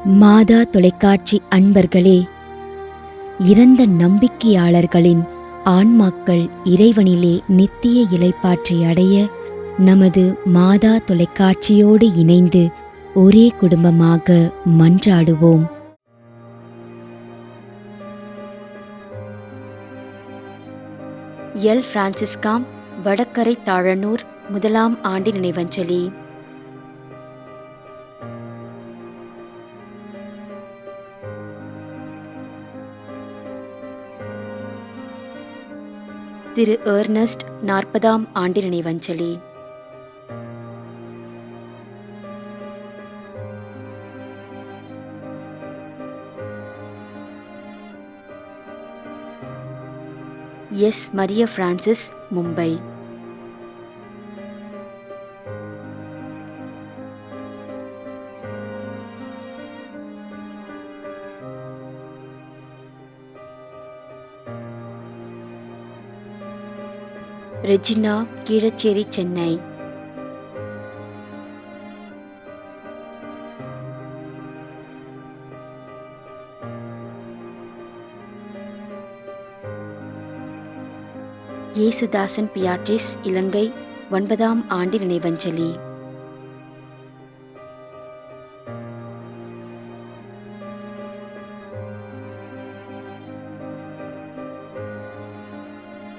மாதா தொலைக்காட்சி அன்பர்களே, இறந்த நம்பிக்கையாளர்களின் ஆன்மாக்கள் இறைவனிலே நித்திய இளைப்பாற்றி அடைய நமது மாதா தொலைக்காட்சியோடு இணைந்து ஒரே குடும்பமாக மன்றாடுவோம். எல். பிரான்சிஸ்காம், வடக்கரை தாழனூர், 1ஆம் ஆண்டு நினைவஞ்சலி. திரு ஏர்னஸ்ட், 40ஆம் ஆண்டு நினைவஞ்சலி. S. Maria Francis, Mumbai. Regina, Keezhacheri, Chennai. Yesudasan Beatrice, Ilangai, 9ஆம் ஆண்டு நினைவஞ்சலி.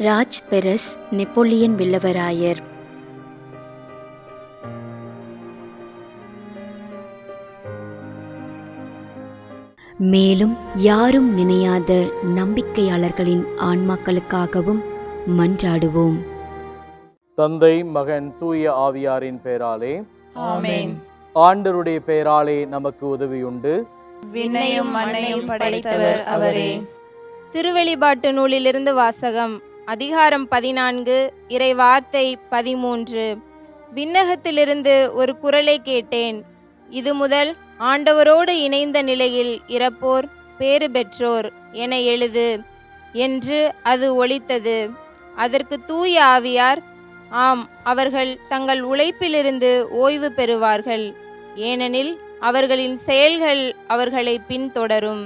Raj Peres, Napoleon Villavarayar. மேலும் யாரும் நினையாத நம்பிக்கையாளர்களின் ஆன்மாக்களுக்காகவும் மன்றாடுவோம். தந்தை, மகன், தூய ஆவியாரின் பெயராலே ஆமென். ஆண்டவருடைய பெயராலே நமக்கு உதவியுண்டு. விண்ணையும் மண்ணையும் படைத்தவர் அவரே. திருவெளிப்பாட்டு நூலிலிருந்து வாசகம். அதிகாரம் 14, இறை வார்த்தை 13. விண்ணகத்திலிருந்து ஒரு குரலை கேட்டேன். இது முதல் ஆண்டவரோடு இணைந்த நிலையில் இறப்போர் பேறு பெற்றோர் என எழுது என்று அது ஒலித்தது. அதற்கு தூய ஆவியார், ஆம், அவர்கள் தங்கள் உழைப்பிலிருந்து ஓய்வு பெறுவார்கள், ஏனெனில் அவர்களின் செயல்கள் அவர்களை பின்தொடரும்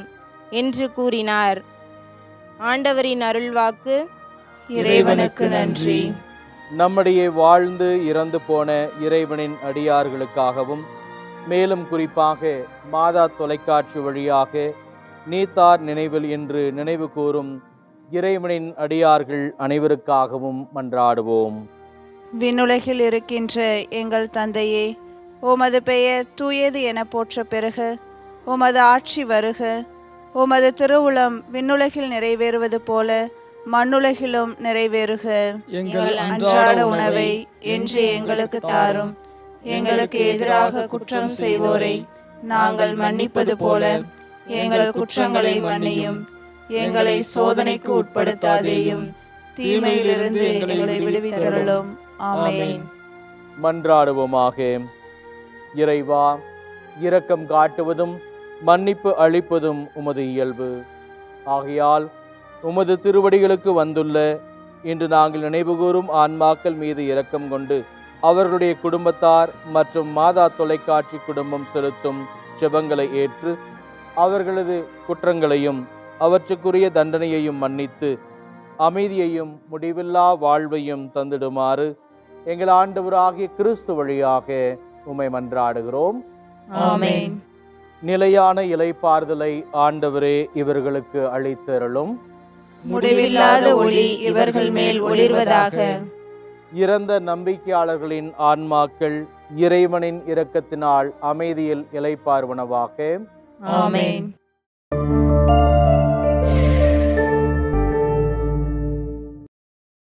என்று கூறினார். ஆண்டவரின் அருள்வாக்கு. இறைவனுக்கு நன்றி. நம்முடைய வாழ்ந்து இறந்து போன இறைவனின் அடியார்களுக்காகவும், மேலும் குறிப்பாக மாதா தொலைக்காட்சி வழியாக நீத்தார் நினைவில் என்று நினைவு கூறும் இறைவனின் அடியார்கள் அனைவருக்காகவும் மன்றாடுவோம். விண்ணுலகில் இருக்கின்ற எங்கள் தந்தையே, உமது பெயர் தூயது என போற்ற பெறுக. உமது ஆட்சி வருக. உமது திருவுளம் விண்ணுலகில் நிறைவேறுவது போல மண்ணுலகிலும் நிறைவேறுக. எங்கள் அன்றாட உணவை இன்று எங்களுக்கு தாரும். எங்களுக்கு எதிராக குற்றம் செய்வோரை நாங்கள் மன்னிப்பது போல எங்கள் குற்றங்களை மன்னியும். எங்களை சோதனைக்கு உட்படுத்தாதேயும், தீமையிலிருந்து எங்களை விடுவித்தருளும். ஆமென். மன்றாடுவோமாக. இறைவா, இரக்கம் காட்டுவதும் மன்னிப்பு அளிப்பதும் உமது இயல்பு. ஆகையால் உமது திருவடிகளுக்கு வந்துள்ள இன்று நாங்கள் நினைவுகூரும் ஆன்மாக்கள் மீது இரக்கம் கொண்டு அவர்களுடைய குடும்பத்தார் மற்றும் மாதா தொலைக்காட்சி குடும்பம் செலுத்தும் ஜெபங்களை ஏற்று அவர்களது குற்றங்களையும் அவற்றுக்குரிய தண்டனையையும் மன்னித்து அமைதியையும் முடிவில்லா வாழ்வையும் தந்திடுமாறு எங்கள் ஆண்டவராகிய கிறிஸ்து வழியாக உம்மை மன்றாடுகிறோம். ஆமென். நிலையான இளைப்பாறுதலை ஆண்டவரே இவர்களுக்கு அளித்தருளும். முடிவில்லாத ஒளி இவர்கள் மேல் ஒளிர்வதாக. இறந்த நம்பிக்கையாளர்களின் ஆன்மாக்கள் இறைவனின் இரக்கத்தினால் அமைதியில் இளைப்பாறுவனவாக. ஆமென்.